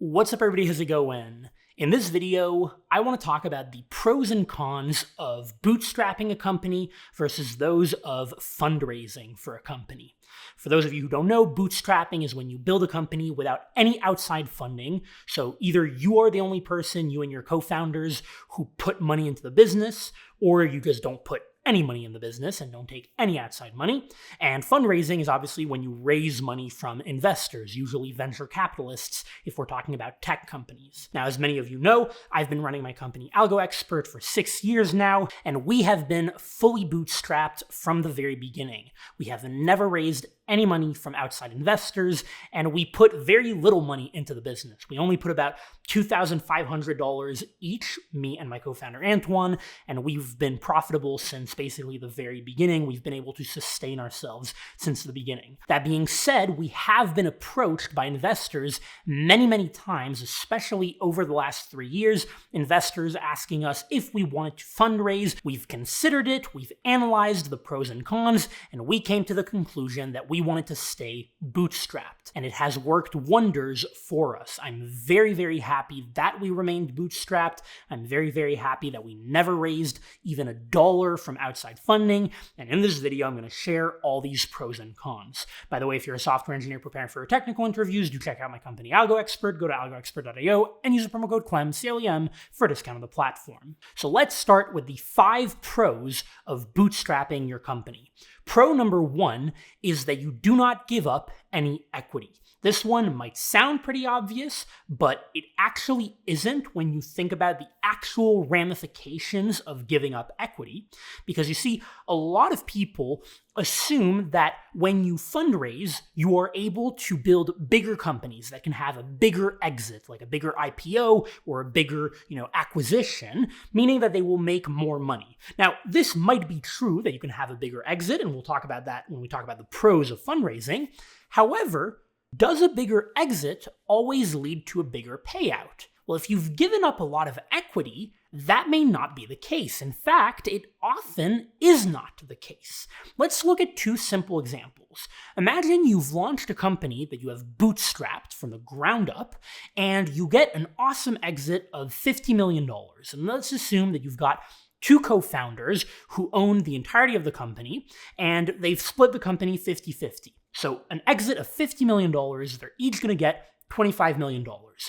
What's up, everybody? How's it going? In this video, I want to talk about the pros and cons of bootstrapping a company versus those of fundraising for a company. For those of you who don't know, bootstrapping is when you build a company without any outside funding. So either you are the only person, you and your co-founders, who put money into the business, or you just don't put any money in the business and don't take any outside money. And fundraising is obviously when you raise money from investors, usually venture capitalists, if we're talking about tech companies. Now, as many of you know, I've been running my company AlgoExpert for 6 years now, and we have been fully bootstrapped from the very beginning. We have never raised any money from outside investors, and we put very little money into the business. We only put about $2,500 each, me and my co-founder Antoine, and we've been profitable since basically the very beginning. We've been able to sustain ourselves since the beginning. That being said, we have been approached by investors many times, especially over the last 3 years, investors asking us if we wanted to fundraise. We've considered it, we've analyzed the pros and cons, and we came to the conclusion that we wanted to stay bootstrapped, and it has worked wonders for us. I'm very happy that we remained bootstrapped. I'm very happy that we never raised even $1 from outside funding, and in this video, I'm going to share all these pros and cons. By the way, if you're a software engineer preparing for technical interviews, do check out my company AlgoExpert. Go to algoexpert.io and use the promo code CLEM, C-L-E-M, for a discount on the platform. So let's start with the 5 pros of bootstrapping your company. Pro number 1 is that you do not give up any equity. This one might sound pretty obvious, but it actually isn't when you think about the actual ramifications of giving up equity. Because you see, a lot of people assume that when you fundraise, you are able to build bigger companies that can have a bigger exit, like a bigger IPO or a bigger, acquisition, meaning that they will make more money. Now, this might be true that you can have a bigger exit, and we'll talk about that when we talk about the pros of fundraising. However, does a bigger exit always lead to a bigger payout? Well, if you've given up a lot of equity, that may not be the case. In fact, it often is not the case. Let's look at 2 simple examples. Imagine you've launched a company that you have bootstrapped from the ground up, and you get an awesome exit of $50 million. And let's assume that you've got 2 co-founders who own the entirety of the company, and they've split the company 50-50. So an exit of $50 million, they're each going to get $25 million.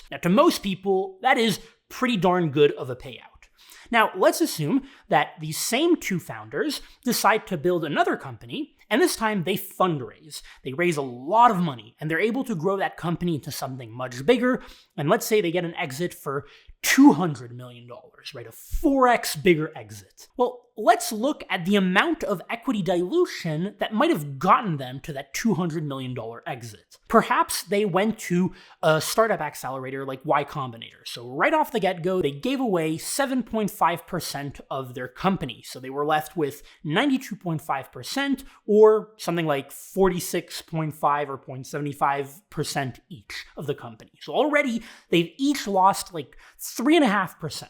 Now, to most people, that is pretty darn good of a payout. Now, let's assume that these same 2 founders decide to build another company, and this time they fundraise. They raise a lot of money, and they're able to grow that company into something much bigger, and let's say they get an exit for $200 million, right? A 4x bigger exit. Well, let's look at the amount of equity dilution that might have gotten them to that $200 million exit. Perhaps they went to a startup accelerator like Y Combinator. So right off the get-go, they gave away 7.5% of their company. So they were left with 92.5% or something like 46.5 or 0.75% each of the company. So already they've each lost like 3.5%.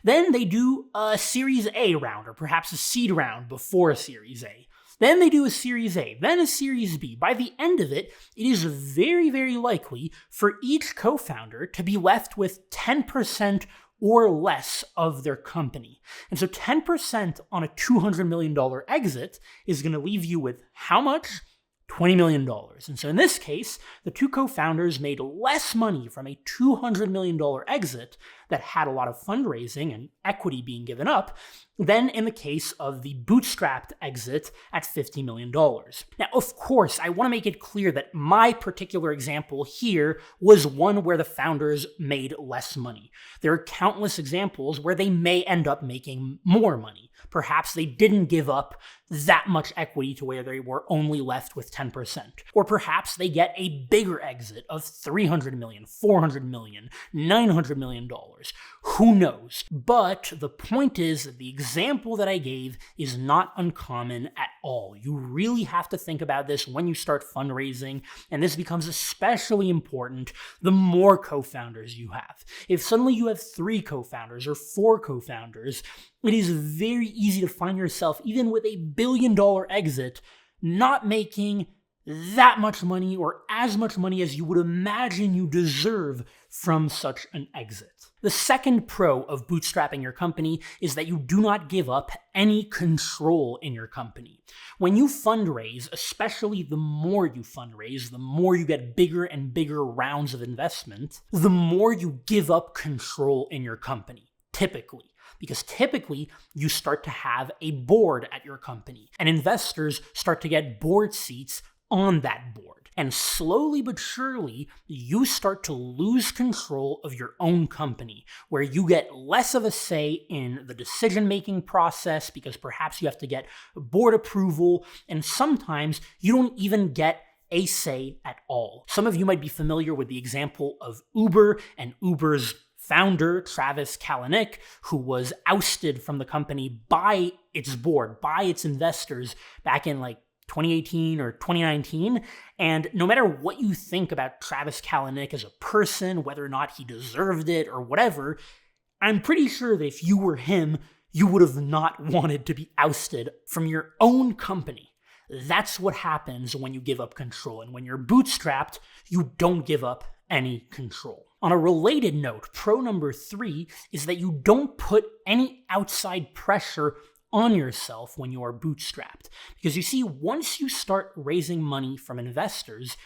Then they do a Series A round, or perhaps a seed round before a Series A. Then they do a Series A, then a Series B. By the end of it, it is very likely for each co-founder to be left with 10% or less of their company. And so 10% on a $200 million exit is going to leave you with how much? $20 million. And so in this case, the 2 co-founders made less money from a $200 million exit that had a lot of fundraising and equity being given up than in the case of the bootstrapped exit at $50 million. Now, of course, I want to make it clear that my particular example here was one where the founders made less money. There are countless examples where they may end up making more money. Perhaps they didn't give up that much equity to where they were only left with 10%. Or perhaps they get a bigger exit of $300 million, $400 million, $900 million. Who knows? But the point is that the example that I gave is not uncommon at all. You really have to think about this when you start fundraising, and this becomes especially important the more co-founders you have. If suddenly you have 3 co-founders or 4 co-founders, it is very easy to find yourself, even with a $1 billion exit, not making that much money or as much money as you would imagine you deserve from such an exit. The second pro of bootstrapping your company is that you do not give up any control in your company. When you fundraise, especially the more you fundraise, the more you get bigger and bigger rounds of investment, the more you give up control in your company, typically. Because typically, you start to have a board at your company, and investors start to get board seats on that board. And slowly but surely, you start to lose control of your own company, where you get less of a say in the decision-making process because perhaps you have to get board approval, and sometimes you don't even get a say at all. Some of you might be familiar with the example of Uber and Uber's founder, Travis Kalanick, who was ousted from the company by its board, by its investors back in 2018 or 2019. And no matter what you think about Travis Kalanick as a person, whether or not he deserved it or whatever, I'm pretty sure that if you were him, you would have not wanted to be ousted from your own company. That's what happens when you give up control. And when you're bootstrapped, you don't give up any control. On a related note, pro number 3 is that you don't put any outside pressure on yourself when you are bootstrapped. Because you see, once you start raising money from investors,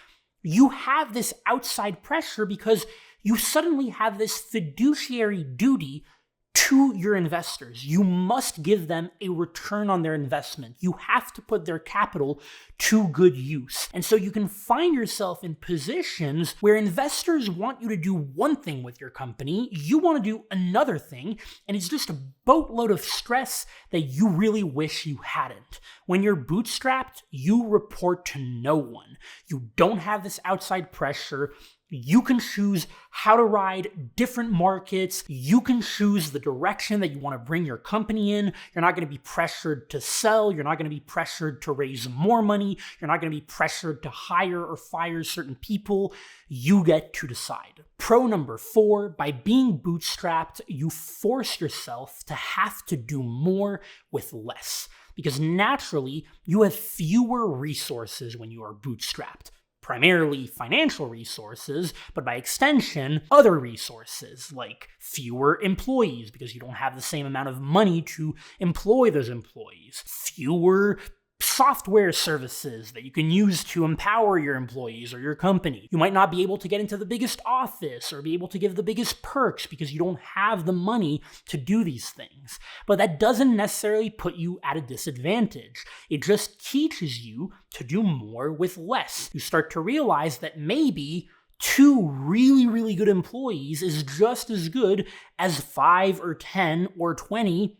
you have this outside pressure because you suddenly have this fiduciary duty to your investors. You must give them a return on their investment. You have to put their capital to good use. And so you can find yourself in positions where investors want you to do one thing with your company, you want to do another thing, and it's just a boatload of stress that you really wish you hadn't. When you're bootstrapped, you report to no one. You don't have this outside pressure. You can choose how to ride different markets. You can choose the direction that you want to bring your company in. You're not going to be pressured to sell. You're not going to be pressured to raise more money. You're not going to be pressured to hire or fire certain people. You get to decide. Pro number 4, by being bootstrapped, you force yourself to have to do more with less. Because naturally, you have fewer resources when you are bootstrapped. Primarily financial resources, but by extension, other resources like fewer employees because you don't have the same amount of money to employ those employees, fewer software services that you can use to empower your employees or your company. You might not be able to get into the biggest office or be able to give the biggest perks because you don't have the money to do these things. But that doesn't necessarily put you at a disadvantage. It just teaches you to do more with less. You start to realize that maybe 2 really, really good employees is just as good as 5 or 10 or 20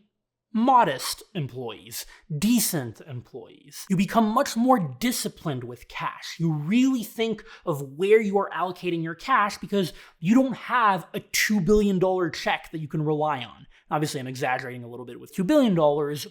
modest employees, decent employees. You become much more disciplined with cash. You really think of where you are allocating your cash because you don't have a $2 billion check that you can rely on. Obviously, I'm exaggerating a little bit with $2 billion,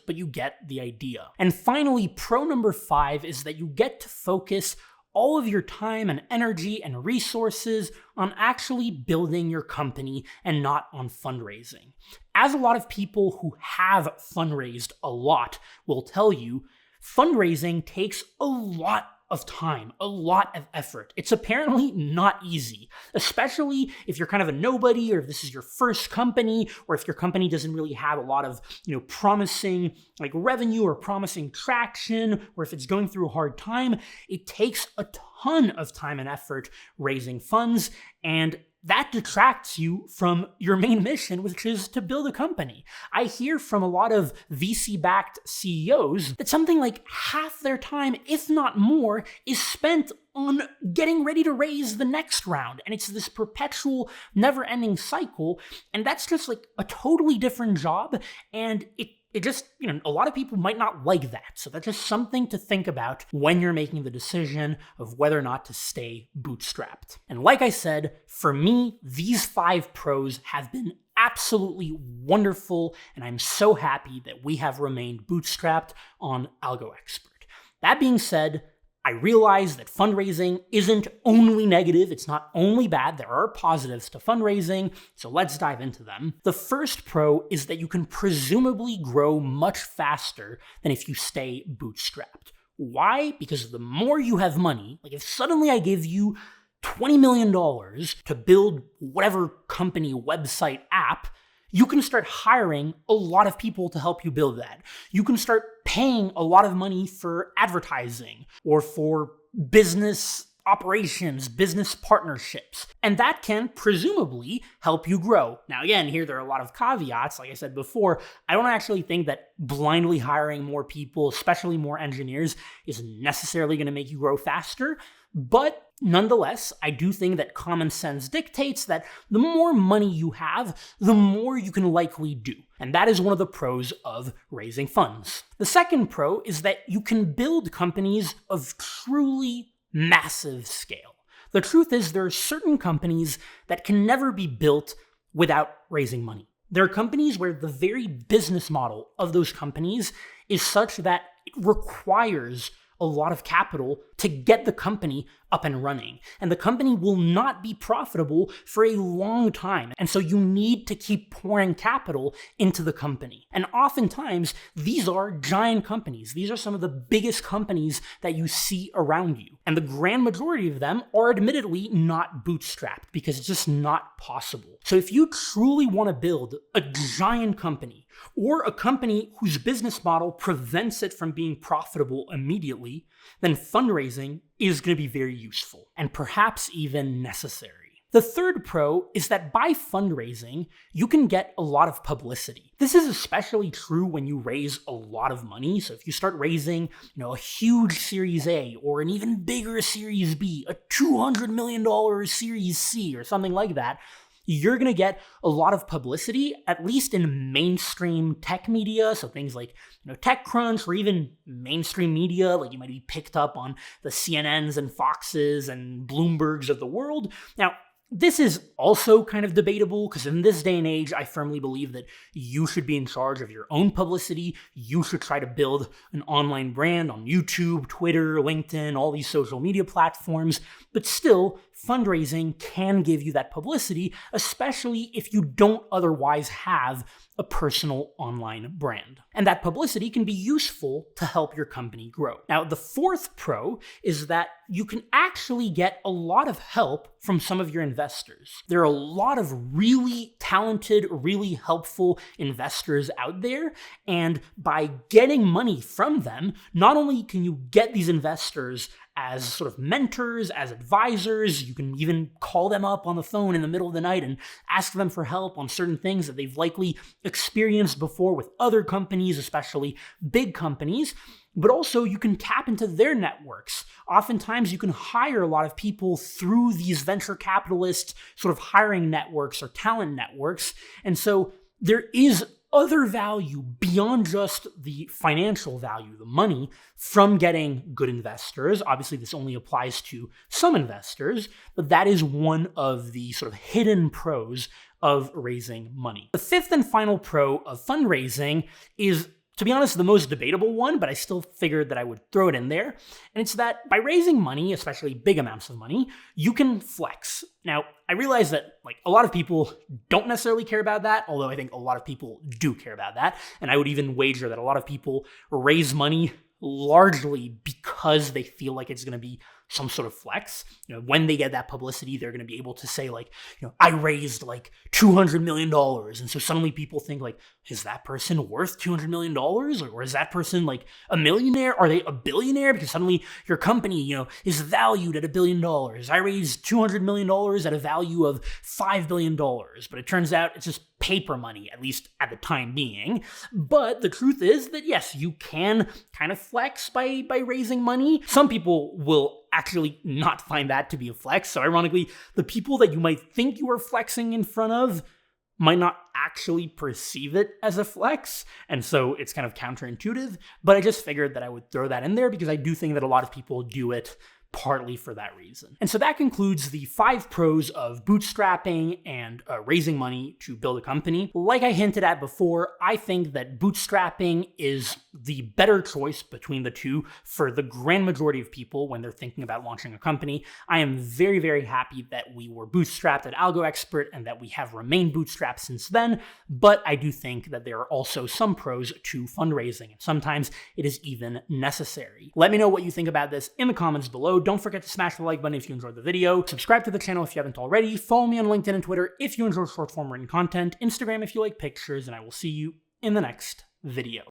but you get the idea. And finally, pro number 5 is that you get to focus all of your time and energy and resources on actually building your company and not on fundraising. As a lot of people who have fundraised a lot will tell you, fundraising takes a lot of time, a lot of effort. It's apparently not easy, especially if you're kind of a nobody, or if this is your first company, or if your company doesn't really have a lot of, promising revenue or promising traction, or if it's going through a hard time. It takes a ton of time and effort raising funds, and that detracts you from your main mission, which is to build a company. I hear from a lot of VC-backed CEOs that something like half their time, if not more, is spent on getting ready to raise the next round. And it's this perpetual, never-ending cycle. And that's just a totally different job. And it just, a lot of people might not like that. So that's just something to think about when you're making the decision of whether or not to stay bootstrapped. And like I said, for me, these 5 pros have been absolutely wonderful, and I'm so happy that we have remained bootstrapped on AlgoExpert. That being said, I realize that fundraising isn't only negative, it's not only bad, there are positives to fundraising, so let's dive into them. The first pro is that you can presumably grow much faster than if you stay bootstrapped. Why? Because the more you have money, like if suddenly I give you $20 million to build whatever company, website, app, you can start hiring a lot of people to help you build that. You can start paying a lot of money for advertising or for business operations, business partnerships, and that can presumably help you grow. Now, again, here there are a lot of caveats. Like I said before, I don't actually think that blindly hiring more people, especially more engineers, is necessarily going to make you grow faster. But nonetheless, I do think that common sense dictates that the more money you have, the more you can likely do. And that is one of the pros of raising funds. The second pro is that you can build companies of truly massive scale. The truth is, there are certain companies that can never be built without raising money. There are companies where the very business model of those companies is such that it requires a lot of capital to get the company up and running. And the company will not be profitable for a long time. And so you need to keep pouring capital into the company. And oftentimes, these are giant companies. These are some of the biggest companies that you see around you. And the grand majority of them are admittedly not bootstrapped because it's just not possible. So if you truly want to build a giant company, or a company whose business model prevents it from being profitable immediately, then fundraising is going to be very useful and perhaps even necessary. The third pro is that by fundraising, you can get a lot of publicity. This is especially true when you raise a lot of money. So if you start raising, a huge Series A or an even bigger Series B, a $200 million Series C or something like that, you're going to get a lot of publicity, at least in mainstream tech media. So things like, TechCrunch, or even mainstream media, like you might be picked up on the CNNs and Foxes and Bloombergs of the world. Now, this is also kind of debatable because in this day and age, I firmly believe that you should be in charge of your own publicity. You should try to build an online brand on YouTube, Twitter, LinkedIn, all these social media platforms. But still, fundraising can give you that publicity, especially if you don't otherwise have a personal online brand. And that publicity can be useful to help your company grow. Now, the fourth pro is that you can actually get a lot of help from some of your investors. There are a lot of really talented, really helpful investors out there, and by getting money from them, not only can you get these investors as sort of mentors, as advisors. You can even call them up on the phone in the middle of the night and ask them for help on certain things that they've likely experienced before with other companies, especially big companies. But also you can tap into their networks. Oftentimes you can hire a lot of people through these venture capitalist sort of hiring networks or talent networks. And so there is other value beyond just the financial value, the money, from getting good investors. Obviously, this only applies to some investors, but that is one of the sort of hidden pros of raising money. The fifth and final pro of fundraising is, to be honest, the most debatable one, but I still figured that I would throw it in there. And it's that by raising money, especially big amounts of money, you can flex. Now, I realize that a lot of people don't necessarily care about that, although I think a lot of people do care about that. And I would even wager that a lot of people raise money largely because they feel like it's going to be some sort of flex. When they get that publicity, they're going to be able to say I raised $200 million. And so suddenly people think is that person worth $200 million? Or is that person a millionaire? Are they a billionaire? Because suddenly your company, is valued at $1 billion. I raised $200 million at a value of $5 billion. But it turns out it's just paper money, at least at the time being. But the truth is that yes, you can kind of flex by raising money. Some people will actually not find that to be a flex. So ironically, the people that you might think you are flexing in front of might not actually perceive it as a flex. And so it's kind of counterintuitive. But I just figured that I would throw that in there because I do think that a lot of people do it partly for that reason. And so that concludes the 5 pros of bootstrapping and raising money to build a company. Like I hinted at before, I think that bootstrapping is the better choice between the two for the grand majority of people when they're thinking about launching a company. I am very, very happy that we were bootstrapped at AlgoExpert and that we have remained bootstrapped since then, but I do think that there are also some pros to fundraising, and sometimes it is even necessary. Let me know what you think about this in the comments below. Don't forget to smash the like button if you enjoyed the video. Subscribe to the channel if you haven't already. Follow me on LinkedIn and Twitter if you enjoy short form written content. Instagram if you like pictures, and I will see you in the next video.